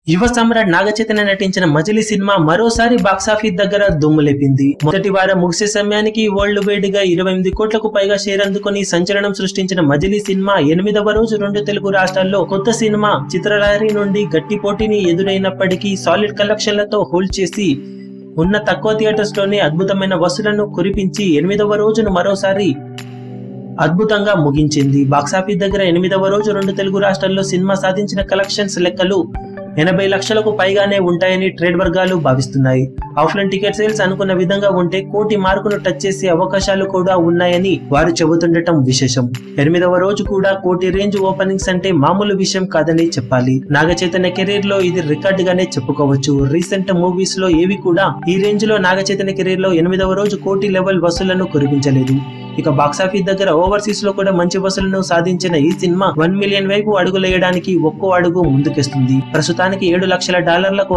యువ సమ్రాట్ నాగచైతన్య నటించిన మజిలీ సినిమా మరోసారి బాక్సాఫీస్ దగ్గర దుమ్ములేపింది. మొదటి వారం ముగిసే సమయానికి వరల్డ్ వైడ్ గా 28 కోట్లకు పైగా షేర్ అందుకుని సంచలనం సృష్టించిన మజిలీ సినిమా 8వ రోజు 2 తెలుగు రాష్ట్రాల్లో కొత్త సినిమా చిత్రలహరి నుండి గట్టి పోటీని ఎదురైనప్పటికీ సాలిడ్ కలెక్షన్లతో హోల్డ్ చేసి ఉన్న తక్కువ థియేటర్స్ లోనే అద్భుతమైన వసూలను కురిపించి 8వ రోజును మరోసారి అద్భుతంగా ముగించింది. బాక్సాఫీస్ దగ్గర 8వ రోజు 2 తెలుగు రాష్ట్రాల్లో సినిమా సాధించిన కలెక్షన్స్ లెక్కలు 80 లక్షలకు పైగానే ఉంటాయని ట్రేడ్ వర్గాలు భావిస్తున్నాయి. ఆఫ్లైన్ టికెట్ సేల్స్ అనుకున్న విధంగా ఉంటే కోటి మార్కును టచ్ చేసే అవకాశాలు కూడా ఉన్నాయని వారు చెబుతుండటం విశేషం. 8వ రోజు కూడా కోటి రేంజ్ ఓపెనింగ్స్ అంటే మామూలు విషయం కాదని చెప్పాలి. నాగచైతన్య కెరీర్ లో ఇది రికార్డ్ గానే చెప్పుకోవచ్చు. రీసెంట్ మూవీస్ లో ఏవి కూడా ఈ రేంజ్ లో నాగచైతన్య కెరీర్ లో 8వ రోజు కోటి లెవెల్ వసూళ్లను కురిపించలేదు. ఇక బాక్సాఫీస్ దగ్గర ఓవర్సీస్ లో కూడా మంచి వసూళ్లను సాధించిన ఈ సినిమా 1 మిలియన్ వైపు అడుగులేయడానికి ఒక్కో అడుగు ముందుకేస్తుంది. ప్రస్తుతానికి $7 లక్షల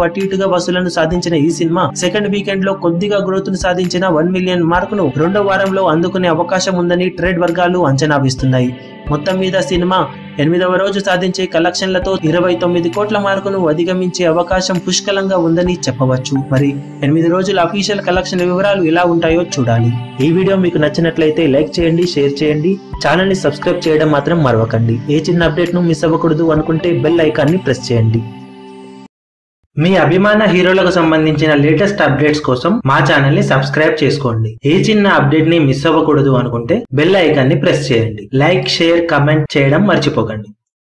అటు ఇటుగా వసూళ్లను సాధించిన ఈ సినిమా సెకండ్ వీకెండ్ లో కొద్దిగా గ్రోత్ ను సాధించిన 1 మిలియన్ మార్క్ ను 2వ వారంలో అందుకునే అవకాశం ఉందని ట్రేడ్ వర్గాలు అంచనా వేస్తున్నాయి. మొత్తం మీద సినిమా 8వ రోజు సాధించే కలెక్షన్లతో 29 కోట్ల మార్కును అధిగమించే అవకాశం పుష్కలంగా ఉందని చెప్పవచ్చు. మరి 8 రోజుల అఫీషియల్ కలెక్షన్ వివరాలు ఎలా ఉంటాయో చూడాలి. ఈ వీడియో మీకు నచ్చినట్లయితే లైక్ చేయండి, షేర్ చేయండి, ఛానల్ ని సబ్స్క్రైబ్ చేయడం మాత్రం మరవకండి. ఏ చిన్న అప్డేట్ ను మిస్ అవ్వకూడదు అనుకుంటే బెల్ ఐకాన్ ని ప్రెస్ చేయండి. మీ అభిమాన హీరోలకు సంబంధించిన లేటెస్ట్ అప్డేట్స్ కోసం మా ఛానల్ ని సబ్స్క్రైబ్ చేసుకోండి. ఏ చిన్న అప్డేట్ ని మిస్ అవ్వకూడదు అనుకుంటే బెల్ ఐకాన్ ని ప్రెస్ చేయండి. లైక్, షేర్, కమెంట్ చేయడం మర్చిపోకండి.